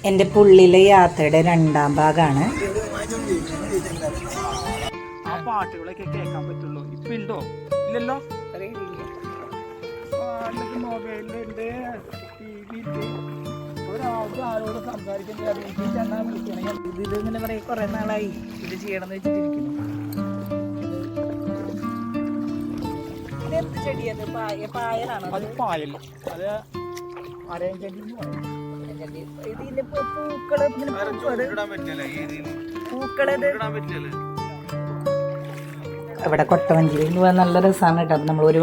എൻ്റെ പുള്ളിലെ യാത്രയുടെ രണ്ടാം ഭാഗമാണ്. ആ പാട്ടുകളൊക്കെ കേൾക്കാൻ പറ്റുള്ളൂ. ഇപ്പൊ ഉണ്ടോ? ഇല്ലല്ലോ. മൊബൈലുണ്ട്, ആരോട് സംസാരിക്കണമെങ്കിൽ ഇങ്ങനെ പറയാം. കുറെ നാളായി ഇത് ചെയ്യണമെന്ന് വെച്ചിട്ടിരിക്കുന്നു. ഇതെന്ത് ചെടിയത്? പായലാണോ? അത് പായൽ. അത് അരയഞ്ചെടി എന്ന് പറയും. ഇതിന്റെ പൂക്കള് ഇവിടെ കൊട്ടവഞ്ചിയിൽ നല്ല രസമാണ് കേട്ടോ. നമ്മൾ ഒരു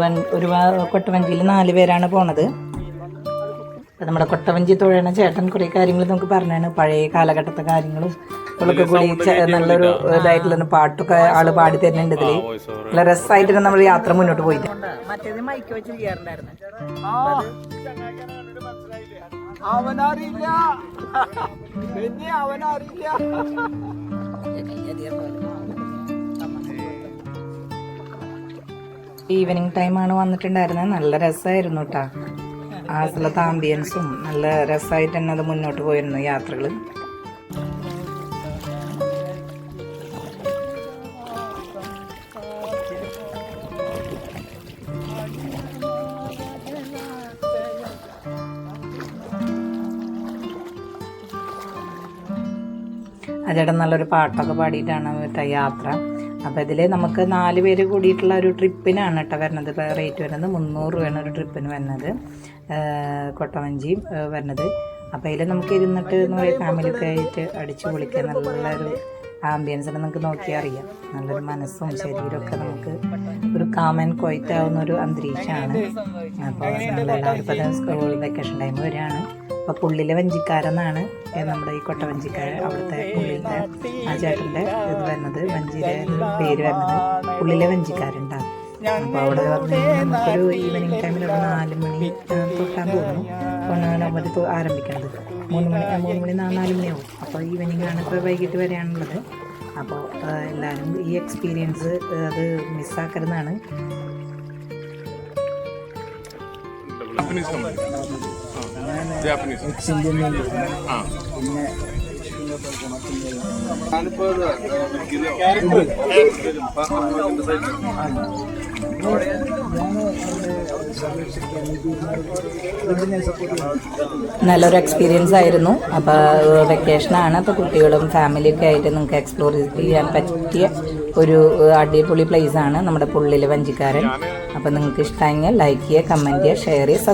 കൊട്ടവഞ്ചിയിൽ 4 പേരാണ് പോണത്. നമ്മുടെ കൊട്ടവഞ്ചി തുഴയണ ചേട്ടൻ കുറേ കാര്യങ്ങൾ നമുക്ക് പറഞ്ഞാണ്. പഴയ കാലഘട്ടത്തെ കാര്യങ്ങളും നമ്മളൊക്കെ കൂടി നല്ലൊരു ഇതായിട്ടുള്ള പാട്ടൊക്കെ ആള് പാടി തരുന്നുണ്ട്. ഇതില് നല്ല രസമായിട്ട് നമ്മൾ യാത്ര മുന്നോട്ട് പോയിട്ട്. മറ്റേത് മൈക്ക് വെച്ച് ചെയ്യാറുണ്ടായിരുന്നു. അവനറിയില്ല. ഈവനിങ് ടൈമാണ് വന്നിട്ടുണ്ടായിരുന്നത്. നല്ല രസമായിരുന്നു കേട്ടോ. ആ സ്ഥലത്തെ ആംബിയൻസും നല്ല രസമായിട്ട് തന്നെ അത് മുന്നോട്ട് പോയിരുന്നു യാത്രകൾ. ചേട്ടൻ നല്ലൊരു പാട്ടൊക്കെ പാടിയിട്ടാണ് കേട്ടോ യാത്ര. അപ്പോൾ ഇതിൽ നമുക്ക് 4 പേര് കൂടിയിട്ടുള്ള ഒരു ട്രിപ്പിനാണ് കേട്ടോ വരുന്നത്. ഇപ്പോൾ റേറ്റ് വരുന്നത് 300 രൂപയാണ് ഒരു ട്രിപ്പിന് വരുന്നത്, കൊട്ടവഞ്ചിയും വരുന്നത്. അപ്പോൾ അതിൽ നമുക്ക് ഇരുന്നിട്ട് ഫാമിലിയൊക്കെ ആയിട്ട് അടിച്ചു പൊളിക്കാൻ നല്ലൊരു ആംബിയൻസ് നമുക്ക് നോക്കിയാൽ അറിയാം. നല്ലൊരു മനസ്സും ശരീരമൊക്കെ നമുക്ക് ഒരു കാമൻ ക്വൈറ്റ് ആവുന്ന ഒരു അന്തരീക്ഷമാണ്. അപ്പോൾ നമ്മളെല്ലാവരും ഇപ്പോൾ സ്കൂൾ വെക്കേഷൻ ടൈം വരികയാണ്. അപ്പോൾ പുള്ളിലെ വഞ്ചിക്കാരെന്നാണ് നമ്മുടെ ഈ കൊട്ടവഞ്ചിക്കാരൻ. അവിടുത്തെ പുള്ളിൻ്റെ ആ ചേട്ടൻ്റെ ഇത് വരുന്നത്, വഞ്ചിയുടെ പേര് വരുന്നത് പുള്ളിലെ വഞ്ചിക്കാരുണ്ടാകും. അപ്പോൾ അവിടെ നമുക്കൊരു ഈവനിങ് ടൈമിൽ ഒരു 4 മണി തൊട്ടാൻ തോന്നുന്നു അവർ ആരംഭിക്കണത്. 3 മണി 4 മണിയാവും. അപ്പോൾ ഈവനിങ് ആണ്, ഇപ്പോൾ വൈകിട്ട് വരെയാണുള്ളത്. അപ്പോൾ എല്ലാവരും ഈ എക്സ്പീരിയൻസ് അത് മിസ്സാക്കരുതെന്നാണ്. നല്ലൊരു എക്സ്പീരിയൻസ് ആയിരുന്നു. അപ്പോൾ വെക്കേഷനാണ്. അപ്പോൾ കുട്ടികളും ഫാമിലിയൊക്കെ ആയിട്ട് നിങ്ങൾക്ക് എക്സ്പ്ലോർ ചെയ്യാൻ പറ്റിയ ഒരു അടിപൊളി പ്ലേസാണ് നമ്മുടെ പുള്ളിലെ വഞ്ചിക്കാരൻ. അപ്പോൾ നിങ്ങൾക്ക് ഇഷ്ടമെങ്കിൽ ലൈക്ക് ചെയ്യുക, കമൻറ്റ് ചെയ്യുക, ഷെയർ ചെയ്യുക,